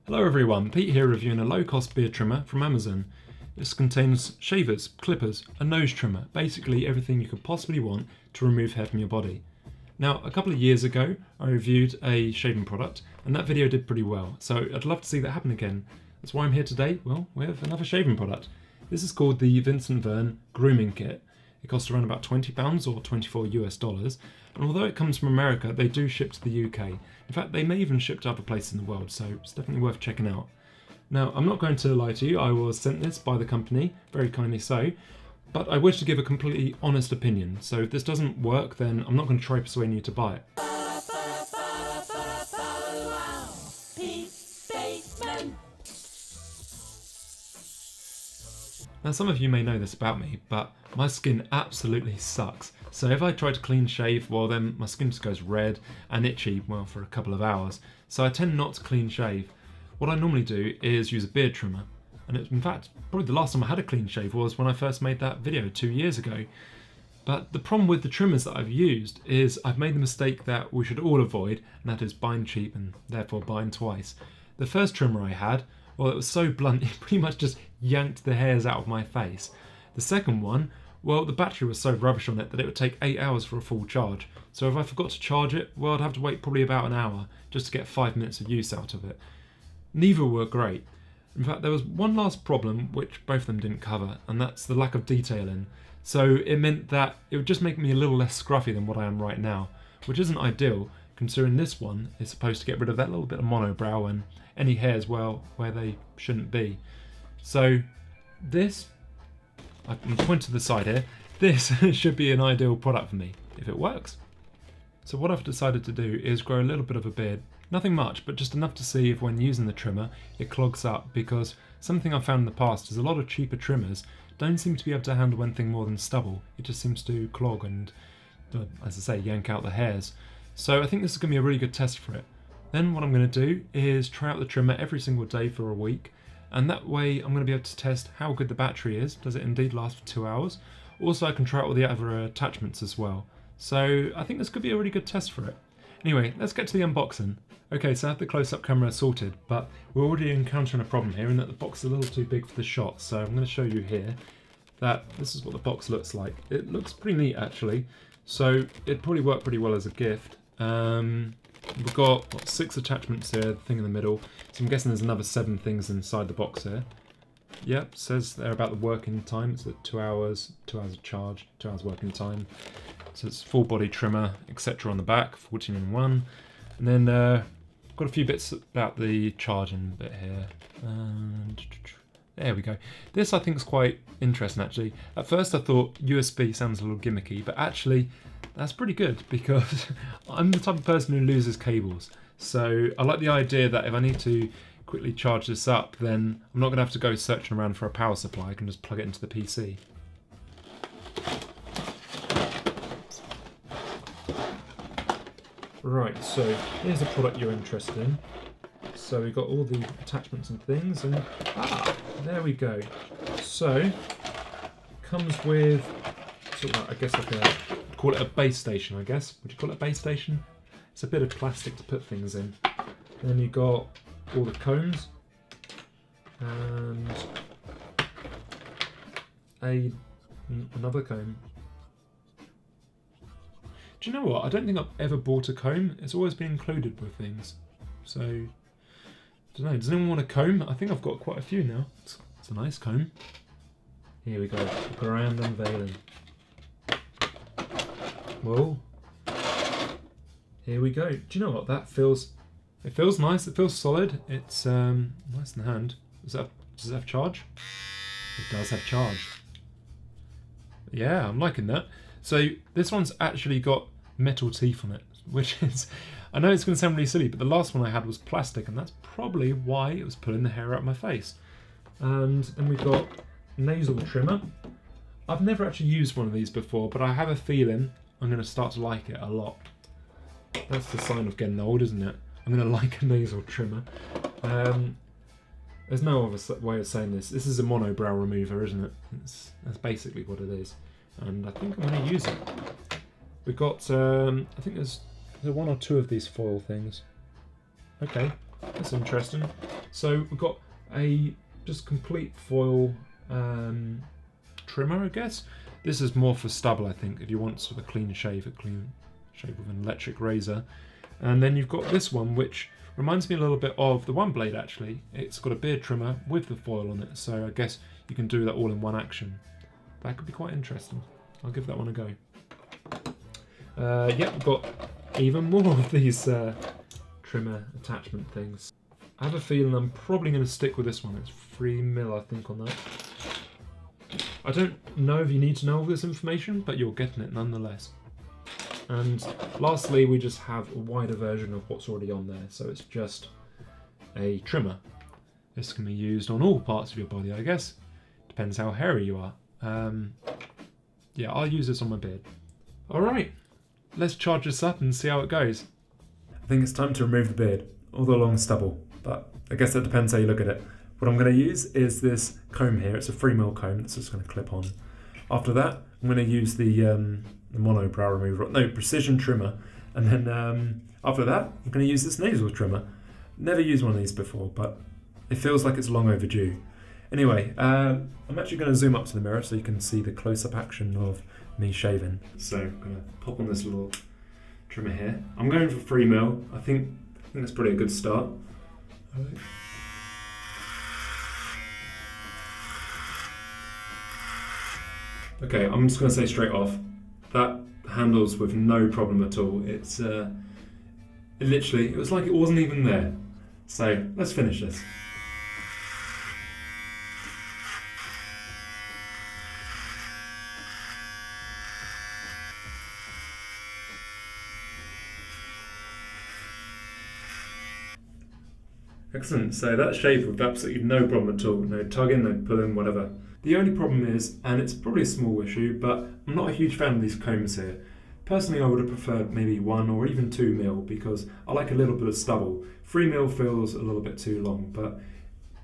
Hello everyone, Pete here reviewing a low-cost beard trimmer from Amazon. This contains shavers, clippers, a nose trimmer, basically everything you could possibly want to remove hair from your body. Now, a couple of years ago, I reviewed a shaving product, and that video did pretty well, so I'd love to see that happen again. That's why I'm here today, well, with another shaving product. This is called the Vincent Verne Grooming Kit. It costs around about £20 or 24 US dollars, and although it comes from America, they do ship to the UK. In fact, they may even ship to other places in the world, so it's definitely worth checking out. Now, I'm not going to lie to you, I was sent this by the company, very kindly so, but I wish to give a completely honest opinion, so if this doesn't work, then I'm not going to try persuading you to buy it. Now, some of you may know this about me, but my skin absolutely sucks. So if I try to clean shave, well then my skin just goes red and itchy, well, for a couple of hours. So I tend not to clean shave. What I normally do is use a beard trimmer. And in fact, probably the last time I had a clean shave was when I first made that video 2 years ago. But the problem with the trimmers that I've used is I've made the mistake that we should all avoid, and that is buying cheap and therefore buying twice. The first trimmer I had, well, it was so blunt, it pretty much just yanked the hairs out of my face. The second one, well, the battery was so rubbish on it that it would take 8 hours for a full charge. So if I forgot to charge it, well, I'd have to wait probably about an hour just to get 5 minutes of use out of it. Neither were great. In fact, there was one last problem which both of them didn't cover, and that's the lack of detailing. So it meant that it would just make me a little less scruffy than what I am right now, which isn't ideal, considering this one is supposed to get rid of that little bit of monobrow and any hairs, well, where they shouldn't be. So this, I can point to the side here, this should be an ideal product for me, if it works. So what I've decided to do is grow a little bit of a beard. Nothing much, but just enough to see if when using the trimmer, it clogs up, because something I've found in the past is a lot of cheaper trimmers don't seem to be able to handle anything more than stubble. It just seems to clog and, as I say, yank out the hairs. So I think this is going to be a really good test for it. Then what I'm going to do is try out the trimmer every single day for a week, and that way I'm going to be able to test how good the battery is. Does it indeed last for 2 hours? Also, I can try out all the other attachments as well. So I think this could be a really good test for it. Anyway, let's get to the unboxing. Okay, so I have the close-up camera sorted, but we're already encountering a problem here in that the box is a little too big for the shot. So I'm going to show you here that this is what the box looks like. It looks pretty neat actually, so it'd probably work pretty well as a gift. We've got 6 attachments here, the thing in the middle, so I'm guessing there's another 7 things inside the box here. Yep, says there about the working time, it's at 2 hours, 2 hours of charge, 2 hours working time. So it's full body trimmer, etc. on the back, 14 in 1. And then got a few bits about the charging bit here. And there we go. This I think is quite interesting actually. At first I thought USB sounds a little gimmicky, but actually that's pretty good because I'm the type of person who loses cables. So I like the idea that if I need to quickly charge this up, then I'm not going to have to go searching around for a power supply. I can just plug it into the PC. Right, so here's a product you're interested in. So we've got all the attachments and things, and there we go. So it comes with sort of, I guess, like a, call it a base station, I guess. Would you call it a base station? It's a bit of plastic to put things in. Then you've got all the combs and another comb. Do you know what? I don't think I've ever bought a comb. It's always been included with things. So, I don't know. Does anyone want a comb? I think I've got quite a few now. It's a nice comb. Here we go. Grand unveiling. Whoa. Here we go. Do you know what? That feels... It feels nice. It feels solid. It's nice in the hand. Does it have charge? It does have charge. Yeah, I'm liking that. So this one's actually got metal teeth on it, which is, I know it's going to sound really silly, but the last one I had was plastic, and that's probably why it was pulling the hair out of my face. And then we've got nasal trimmer. I've never actually used one of these before, but I have a feeling I'm going to start to like it a lot. That's the sign of getting old, isn't it? I'm going to like a nasal trimmer. There's no other way of saying this. This is a monobrow remover, isn't it? That's basically what it is. And I think I'm going to use it. We've got, I think there's 1 or 2 of these foil things. Okay, that's interesting. So we've got a just complete foil trimmer, I guess. This is more for stubble, I think, if you want sort of a clean shave with an electric razor. And then you've got this one, which reminds me a little bit of the One Blade, actually. It's got a beard trimmer with the foil on it, so I guess you can do that all in one action. That could be quite interesting. I'll give that one a go. Yeah, we've got even more of these trimmer attachment things. I have a feeling I'm probably going to stick with this one. It's 3mm, I think, on that. I don't know if you need to know all this information, but you're getting it nonetheless. And lastly, we just have a wider version of what's already on there. So it's just a trimmer. This can be used on all parts of your body, I guess. Depends how hairy you are. Yeah, I'll use this on my beard. Alright, let's charge this up and see how it goes. I think it's time to remove the beard, or the long stubble, but I guess that depends how you look at it. What I'm going to use is this comb here. It's a 3mm comb that's just going to clip on. After that, I'm going to use the monobrow remover, no, precision trimmer, and then after that, I'm going to use this nasal trimmer. Never used one of these before, but it feels like it's long overdue. Anyway, I'm actually going to zoom up to the mirror so you can see the close-up action of me shaving. So I'm going to pop on this little trimmer here. I'm going for 3mm. I think that's probably a good start. All right. Okay, I'm just going to say straight off, that handles with no problem at all. It's it was like it wasn't even there. So let's finish this. Excellent, so that's shaved with absolutely no problem at all. No tugging, no pulling, whatever. The only problem is, and it's probably a small issue, but I'm not a huge fan of these combs here. Personally, I would have preferred maybe 1 or even 2mm because I like a little bit of stubble. 3mm feels a little bit too long, but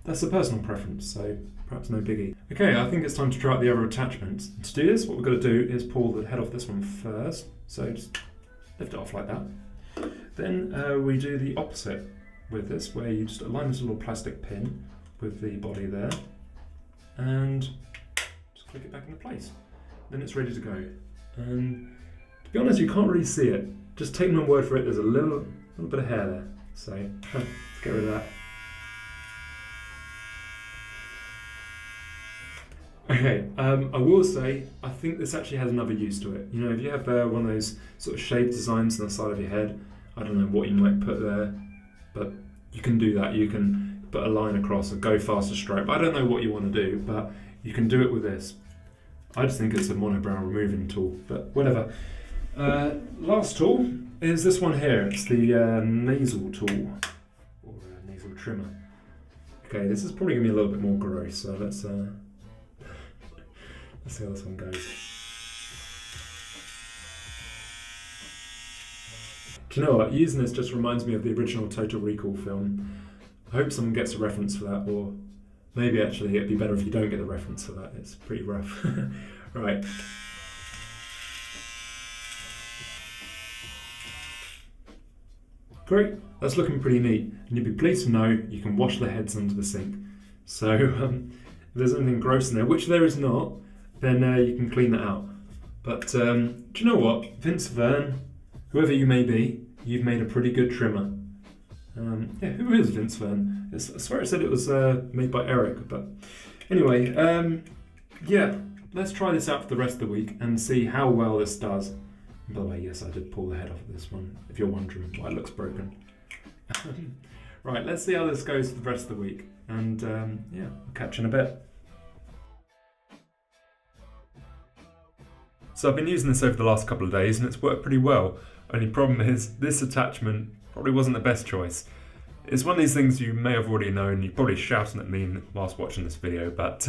that's a personal preference, so perhaps no biggie. Okay, I think it's time to try out the other attachments. To do this, what we're going to do is pull the head off this one first. So just lift it off like that. Then we do the opposite with this, where you just align this little plastic pin with the body there and just click it back into place. Then it's ready to go. And to be honest, you can't really see it. Just take my word for it, there's a little bit of hair there. So let's get rid of that. Okay, I will say, I think this actually has another use to it. You know, if you have one of those sort of shape designs on the side of your head, I don't know what you might put there, but you can do that. You can put a line across, a go faster stroke. I don't know what you want to do, but you can do it with this. I just think it's a monobrow removing tool, but whatever. Last tool is this one here. It's the nasal tool, or nasal trimmer. Okay, this is probably going to be a little bit more gross, so let's see how this one goes. Do you know what? Using this just reminds me of the original Total Recall film. I hope someone gets a reference for that, or maybe actually it'd be better if you don't get the reference for that. It's pretty rough. Right. Great, that's looking pretty neat. And you'd be pleased to know you can wash the heads under the sink. So if there's anything gross in there, which there is not, then you can clean that out. But do you know what? Vince Verne, whoever you may be, you've made a pretty good trimmer. Yeah, who is Vince Verne? I swear it said it was made by Eric, but anyway, yeah, let's try this out for the rest of the week and see how well this does. And by the way, yes, I did pull the head off of this one, if you're wondering why it looks broken. Right, let's see how this goes for the rest of the week, and yeah, I'll catch you in a bit. So I've been using this over the last couple of days and it's worked pretty well. Only problem is this attachment probably wasn't the best choice. It's one of these things you may have already known, you're probably shouting at me whilst watching this video, but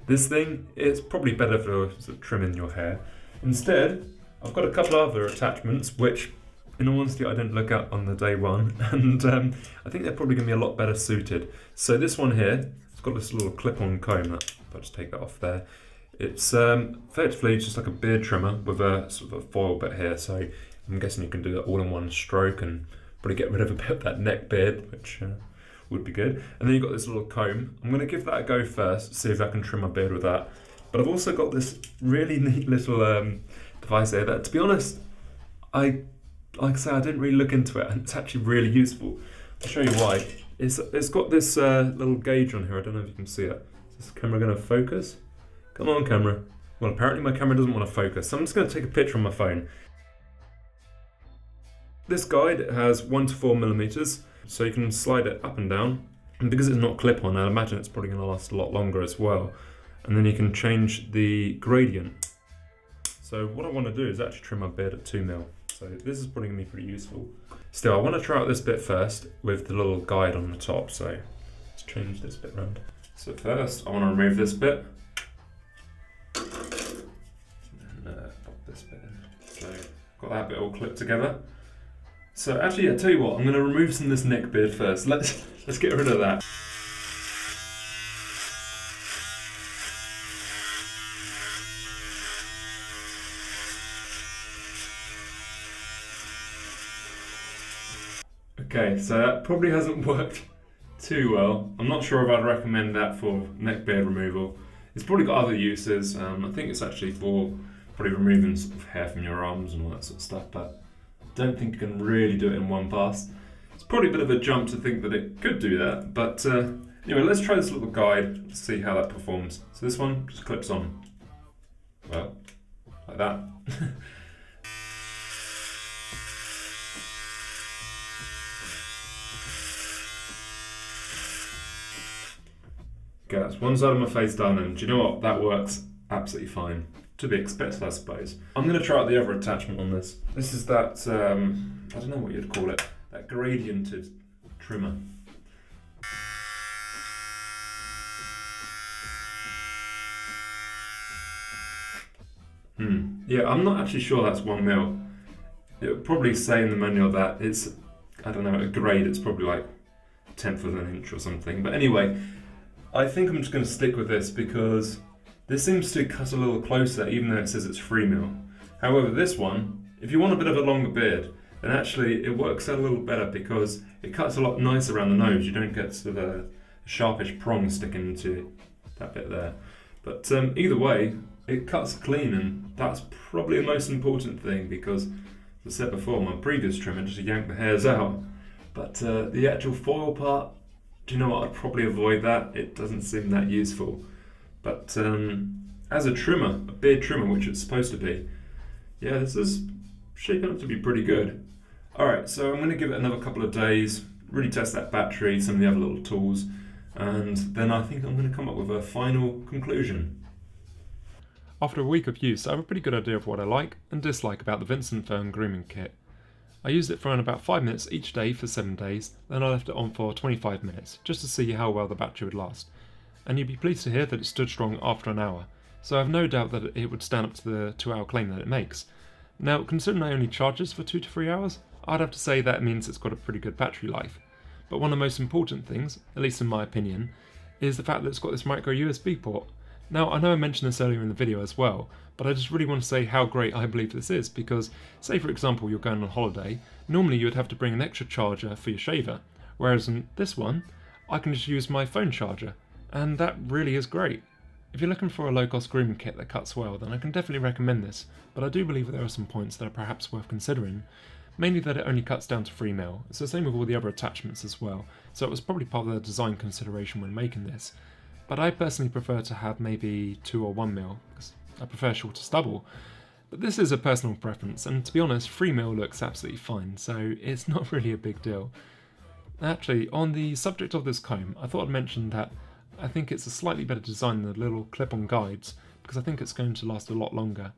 this thing is probably better for sort of trimming your hair. Instead, I've got a couple of other attachments which, in all honesty, I didn't look at on the day one, and I think they're probably going to be a lot better suited. So this one here, it's got this little clip-on comb, that, I'll just take that off there. It's effectively just like a beard trimmer with a sort of a foil bit here, so I'm guessing you can do that all in one stroke and probably get rid of a bit of that neck beard, which would be good. And then you've got this little comb. I'm going to give that a go first, see if I can trim my beard with that. But I've also got this really neat little device here that, to be honest, like I say, I didn't really look into it, and it's actually really useful. I'll show you why. It's got this little gauge on here. I don't know if you can see it. Is this camera going to focus? Come on, camera. Well, apparently my camera doesn't want to focus, so I'm just going to take a picture on my phone. This guide has 1 to 4 millimeters, so you can slide it up and down. And because it's not clip-on, I imagine it's probably going to last a lot longer as well. And then you can change the gradient. So what I want to do is actually trim my beard at 2 mil. So this is probably going to be pretty useful. Still, I want to try out this bit first with the little guide on the top. So let's change this bit around. So first, I want to remove this bit. And pop this bit in. So got that bit all clipped together. So actually, I tell you what, I'm going to remove some of this neck beard first. Let's get rid of that. Okay, so that probably hasn't worked too well. I'm not sure if I'd recommend that for neck beard removal. It's probably got other uses. I think it's actually for probably removing sort of hair from your arms and all that sort of stuff, but I don't think you can really do it in one pass. It's probably a bit of a jump to think that it could do that, but anyway, let's try this little guide to see how that performs. So this one just clips on, well, like that. Okay, that's one side of my face done, and do you know what? That works absolutely fine. To be expected, I suppose. I'm going to try out the other attachment on this. This is that, I don't know what you'd call it, that gradiented trimmer. Yeah, I'm not actually sure that's 1 mil. It would probably say in the manual that it's, I don't know, a grade, it's probably like 1/10 of an inch or something. But anyway, I think I'm just going to stick with this because this seems to cut a little closer even though it says it's 3 mil. However, this one, if you want a bit of a longer beard, then actually it works out a little better because it cuts a lot nicer around the nose. You don't get sort of a sharpish prong sticking into that bit there. But either way, it cuts clean, and that's probably the most important thing because, as I said before, my previous trimmer just yanked the hairs out. But the actual foil part, do you know what? I'd probably avoid that. It doesn't seem that useful. But as a trimmer, a beard trimmer, which it's supposed to be, yeah, this is shaping up to be pretty good. Alright, so I'm going to give it another couple of days, really test that battery, some of the other little tools, and then I think I'm going to come up with a final conclusion. After a week of use, I have a pretty good idea of what I like and dislike about the Vincent Verne grooming kit. I used it for around about 5 minutes each day for 7 days, then I left it on for 25 minutes, just to see how well the battery would last. And you'd be pleased to hear that it stood strong after an hour, so I have no doubt that it would stand up to the 2-hour claim that it makes. Now, considering I only charge this for 2 to 3 hours, I'd have to say that means it's got a pretty good battery life. But one of the most important things, at least in my opinion, is the fact that it's got this micro USB port. Now, I know I mentioned this earlier in the video as well, but I just really want to say how great I believe this is because, say for example you're going on holiday, normally you would have to bring an extra charger for your shaver, whereas in this one, I can just use my phone charger, and that really is great. If you're looking for a low-cost grooming kit that cuts well, then I can definitely recommend this, but I do believe that there are some points that are perhaps worth considering. Mainly that it only cuts down to 3 mil. It's the same with all the other attachments as well, so it was probably part of the design consideration when making this. But I personally prefer to have maybe 2 or 1 mil, because I prefer shorter stubble. But this is a personal preference, and to be honest, 3 mil looks absolutely fine, so it's not really a big deal. Actually, on the subject of this comb, I thought I'd mention that I think it's a slightly better design than the little clip-on guides, because I think it's going to last a lot longer.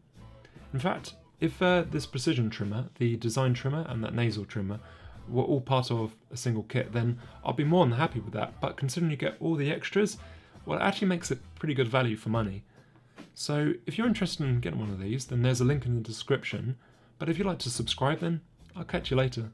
In fact, if this precision trimmer, the design trimmer and that nasal trimmer were all part of a single kit, then I'll be more than happy with that, but considering you get all the extras, well, it actually makes it pretty good value for money. So if you're interested in getting one of these, then there's a link in the description, but if you'd like to subscribe then, I'll catch you later.